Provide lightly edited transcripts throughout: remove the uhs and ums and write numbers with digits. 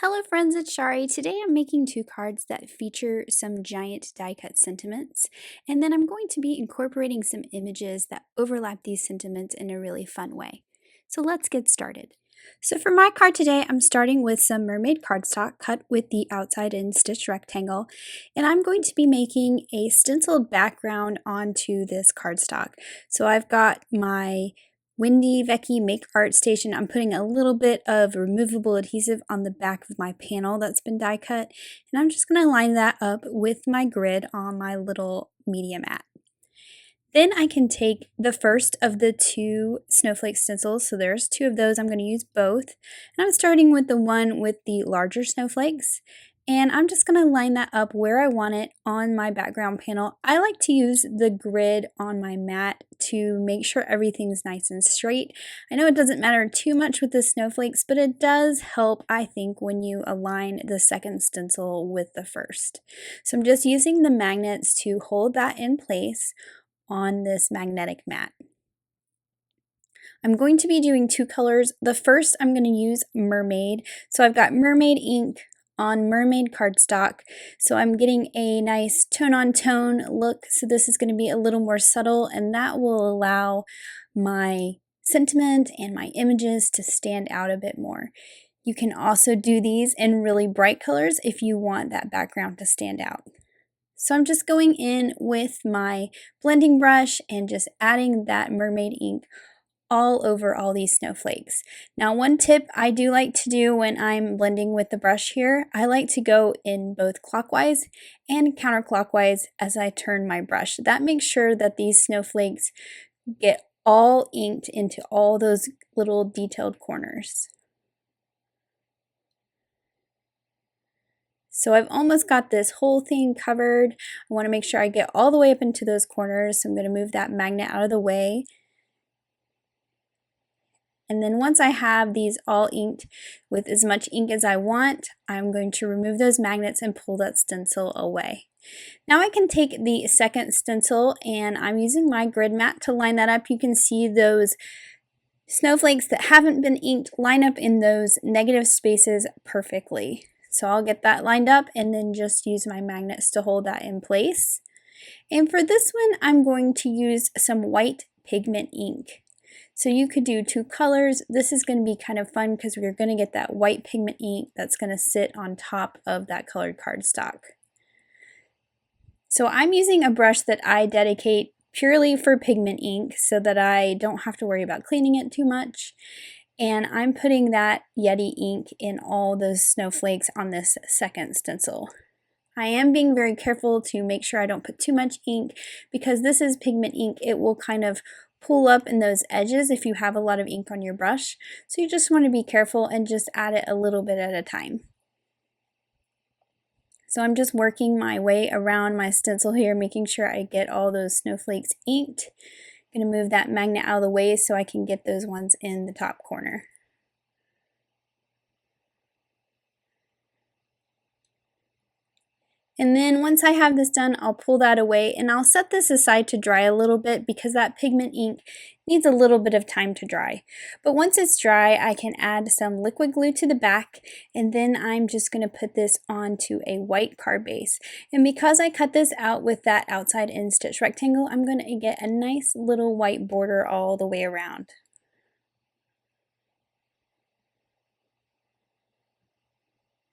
Hello friends, it's Chari. Today I'm making two cards that feature some giant die cut sentiments, and then I'm going to be incorporating some images that overlap these sentiments in a really fun way. So let's get started. So for my card today, I'm starting with some mermaid cardstock cut with the outside in stitched rectangle, and I'm going to be making a stenciled background onto this cardstock. So I've got my Wendy Vecchi Make Art Station. I'm putting a little bit of removable adhesive on the back of my panel that's been die cut, and I'm just going to line that up with my grid on my little media mat. Then I can take the first of the two snowflake stencils, so there's two of those, I'm going to use both, and I'm starting with the one with the larger snowflakes, and I'm just going to line that up where I want it on my background panel. I like to use the grid on my mat to make sure everything's nice and straight. I know it doesn't matter too much with the snowflakes, but it does help, I think, when you align the second stencil with the first. So I'm just using the magnets to hold that in place on this magnetic mat. I'm going to be doing two colors. The first I'm going to use mermaid. So I've got mermaid ink on mermaid cardstock. So I'm getting a nice tone-on-tone look. So this is going to be a little more subtle, and that will allow my sentiment and my images to stand out a bit more. You can also do these in really bright colors if you want that background to stand out. So I'm just going in with my blending brush and just adding that mermaid ink all over all these snowflakes. Now, one tip I do like to do when I'm blending with the brush here, I like to go in both clockwise and counterclockwise as I turn my brush. That makes sure that these snowflakes get all inked into all those little detailed corners. So I've almost got this whole thing covered. I want to make sure I get all the way up into those corners. So I'm going to move that magnet out of the way. And then once I have these all inked with as much ink as I want, I'm going to remove those magnets and pull that stencil away. Now I can take the second stencil, and I'm using my grid mat to line that up. You can see those snowflakes that haven't been inked line up in those negative spaces perfectly. So I'll get that lined up and then just use my magnets to hold that in place. And for this one, I'm going to use some white pigment ink. So you could do two colors. This is going to be kind of fun because we're going to get that white pigment ink that's going to sit on top of that colored cardstock. So I'm using a brush that I dedicate purely for pigment ink so that I don't have to worry about cleaning it too much. And I'm putting that Yeti ink in all those snowflakes on this second stencil. I am being very careful to make sure I don't put too much ink because this is pigment ink. It will kind of pull up in those edges if you have a lot of ink on your brush. So you just want to be careful and just add it a little bit at a time. So I'm just working my way around my stencil here, making sure I get all those snowflakes inked. I'm going to move that magnet out of the way so I can get those ones in the top corner. And then once I have this done, I'll pull that away and I'll set this aside to dry a little bit because that pigment ink needs a little bit of time to dry. But once it's dry, I can add some liquid glue to the back, and then I'm just going to put this onto a white card base. And because I cut this out with that outside in stitch rectangle, I'm going to get a nice little white border all the way around.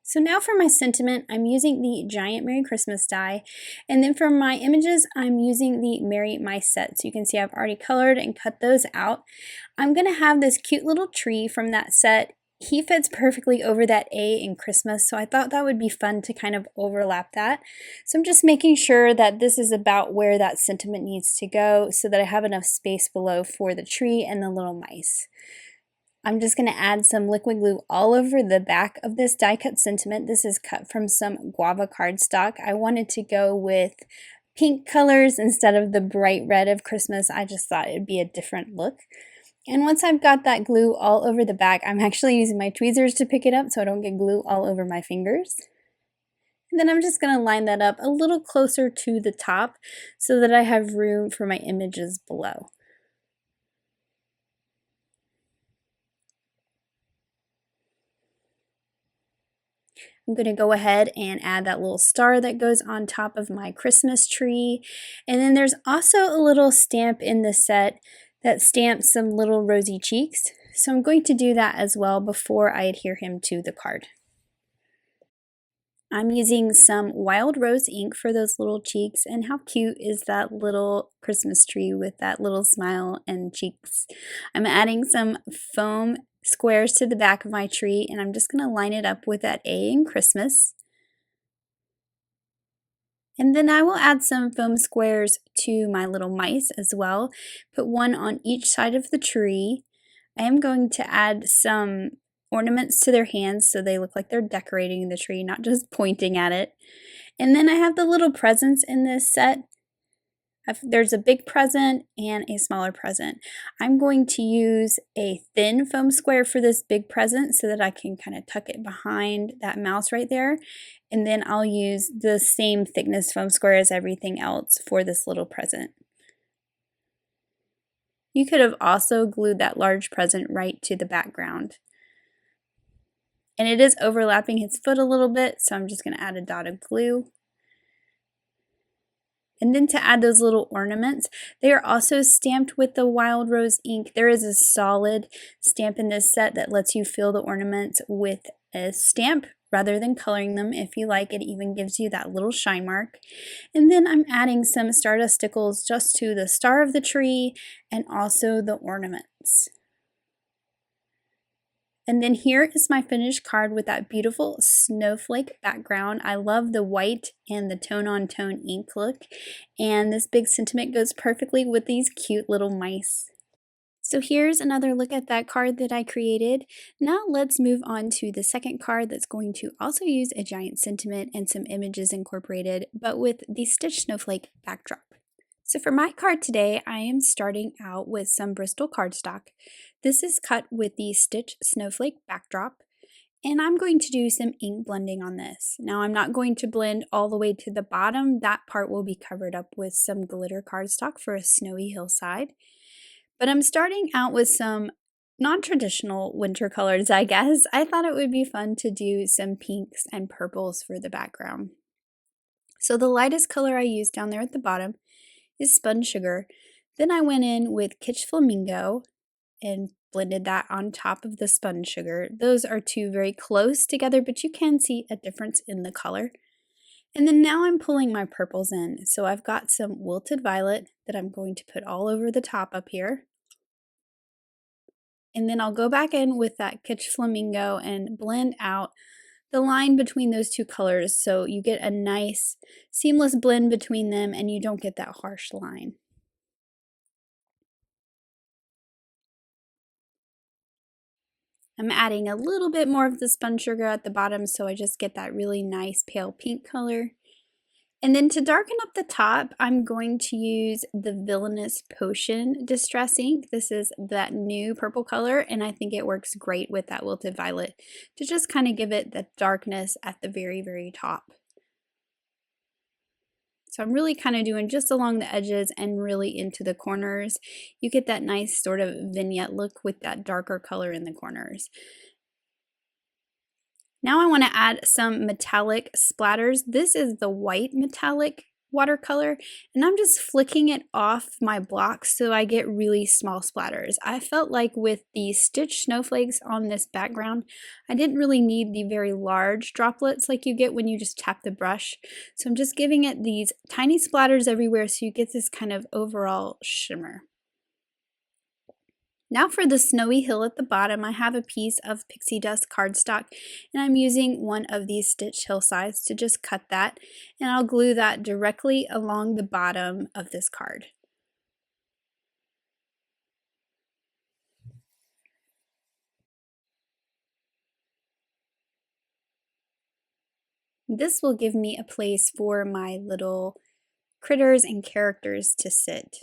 So now for my sentiment, I'm using the giant Merry Christmas die, and then for my images, I'm using the Merry Mice set. So you can see I've already colored and cut those out. I'm going to have this cute little tree from that set. He fits perfectly over that A in Christmas, so I thought that would be fun to kind of overlap that. So I'm just making sure that this is about where that sentiment needs to go so that I have enough space below for the tree and the little mice. I'm just going to add some liquid glue all over the back of this die cut sentiment. This is cut from some Guava Cardstock. I wanted to go with pink colors instead of the bright red of Christmas. I just thought it'd be a different look. And once I've got that glue all over the back, I'm actually using my tweezers to pick it up so I don't get glue all over my fingers. And then I'm just going to line that up a little closer to the top so that I have room for my images below. I'm going to go ahead and add that little star that goes on top of my Christmas tree. And then there's also a little stamp in the set that stamps some little rosy cheeks. So I'm going to do that as well before I adhere him to the card. I'm using some wild rose ink for those little cheeks, and how cute is that little Christmas tree with that little smile and cheeks. I'm adding some foam squares to the back of my tree, and I'm just going to line it up with that A in Christmas. And then I will add some foam squares to my little mice as well. Put one on each side of the tree. I am going to add some ornaments to their hands so they look like they're decorating the tree, not just pointing at it. And then I have the little presents in this set. There's a big present and a smaller present. I'm going to use a thin foam square for this big present so that I can kind of tuck it behind that mouse right there. And then I'll use the same thickness foam square as everything else for this little present. You could have also glued that large present right to the background. And it is overlapping his foot a little bit, so I'm just going to add a dot of glue. And then to add those little ornaments, they are also stamped with the wild rose ink. There is a solid stamp in this set that lets you fill the ornaments with a stamp rather than coloring them. If you like, it even gives you that little shine mark. And then I'm adding some Stardust stickles just to the star of the tree and also the ornaments. And then here is my finished card with that beautiful snowflake background. I love the white and the tone-on-tone ink look. And this big sentiment goes perfectly with these cute little mice. So here's another look at that card that I created. Now let's move on to the second card that's going to also use a giant sentiment and some images incorporated, but with the stitch snowflake backdrop. So for my card today, I am starting out with some Bristol cardstock. This is cut with the stitch snowflake backdrop, and I'm going to do some ink blending on this. Now I'm not going to blend all the way to the bottom. That part will be covered up with some glitter cardstock for a snowy hillside. But I'm starting out with some non-traditional winter colors, I guess. I thought it would be fun to do some pinks and purples for the background. So the lightest color I used down there at the bottom is spun sugar. Then I went in with Kitsch Flamingo and blended that on top of the spun sugar. Those are two very close together, but you can see a difference in the color. And then now I'm pulling my purples in. So I've got some wilted violet that I'm going to put all over the top up here. And then I'll go back in with that Kitsch Flamingo and blend out the line between those two colors so you get a nice seamless blend between them and you don't get that harsh line. I'm adding a little bit more of the spun sugar at the bottom so I just get that really nice pale pink color. And then to darken up the top, I'm going to use the Villainous Potion Distress ink. This is that new purple color, and I think it works great with that wilted violet to just kind of give it the darkness at the very, very top. So I'm really kind of doing just along the edges and really into the corners. You get that nice sort of vignette look with that darker color in the corners. Now I want to add some metallic splatters. This is the white metallic watercolor, and I'm just flicking it off my block so I get really small splatters. I felt like with the stitch snowflakes on this background, I didn't really need the very large droplets like you get when you just tap the brush. So I'm just giving it these tiny splatters everywhere so you get this kind of overall shimmer. Now for the snowy hill at the bottom, I have a piece of pixie dust cardstock, and I'm using one of these stitch hillsides to just cut that, and I'll glue that directly along the bottom of this card. This will give me a place for my little critters and characters to sit.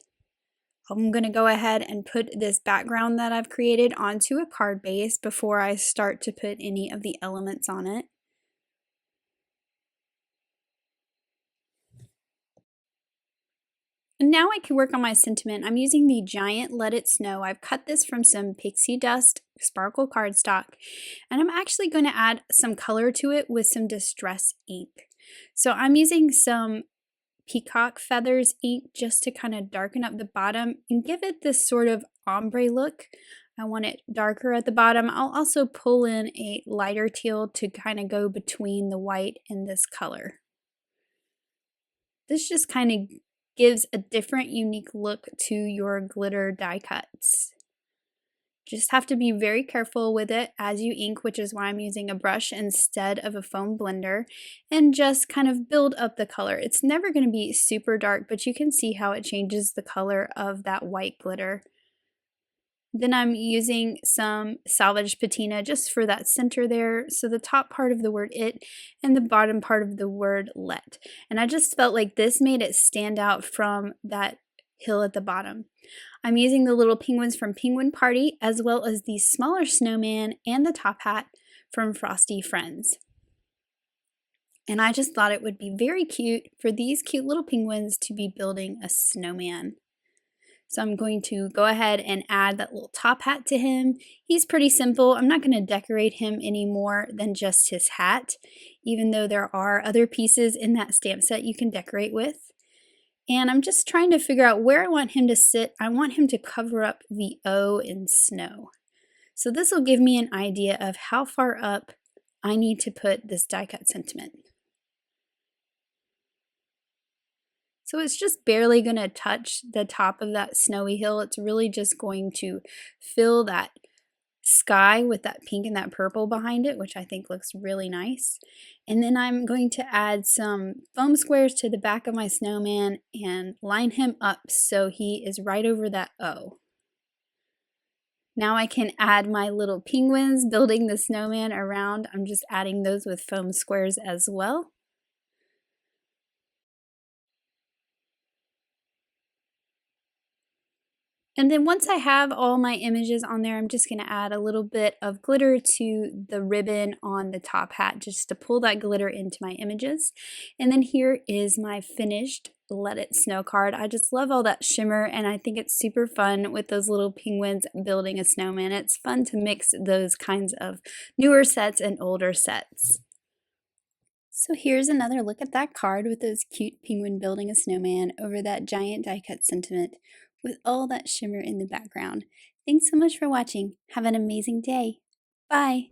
I'm going to go ahead and put this background that I've created onto a card base before I start to put any of the elements on it. And now I can work on my sentiment. I'm using the giant Let It Snow. I've cut this from some pixie dust sparkle cardstock, and I'm actually going to add some color to it with some distress ink. So I'm using some peacock feathers ink just to kind of darken up the bottom and give it this sort of ombre look. I want it darker at the bottom. I'll also pull in a lighter teal to kind of go between the white and this color. This just kind of gives a different, unique look to your glitter die cuts. Just have to be very careful with it as you ink, which is why I'm using a brush instead of a foam blender, and just kind of build up the color. It's never going to be super dark, but you can see how it changes the color of that white glitter. Then I'm using some salvage patina just for that center there, so the top part of the word it and the bottom part of the word let. And I just felt like this made it stand out from that hill at the bottom. I'm using the little penguins from Penguin Party, as well as the smaller snowman and the top hat from Frosty Friends. And I just thought it would be very cute for these cute little penguins to be building a snowman. So I'm going to go ahead and add that little top hat to him. He's pretty simple. I'm not going to decorate him any more than just his hat, even though there are other pieces in that stamp set you can decorate with. And I'm just trying to figure out where I want him to sit. I want him to cover up the O in snow. So this will give me an idea of how far up I need to put this die cut sentiment. So it's just barely going to touch the top of that snowy hill. It's really just going to fill that sky with that pink and that purple behind it, which I think looks really nice. And then I'm going to add some foam squares to the back of my snowman and line him up so he is right over that O. Now I can add my little penguins building the snowman around. I'm just adding those with foam squares as well. And then once I have all my images on there, I'm just going to add a little bit of glitter to the ribbon on the top hat just to pull that glitter into my images. And then here is my finished Let It Snow card. I just love all that shimmer, and I think it's super fun with those little penguins building a snowman. It's fun to mix those kinds of newer sets and older sets. So here's another look at that card with those cute penguin building a snowman over that giant die cut sentiment with all that shimmer in the background. Thanks so much for watching. Have an amazing day. Bye!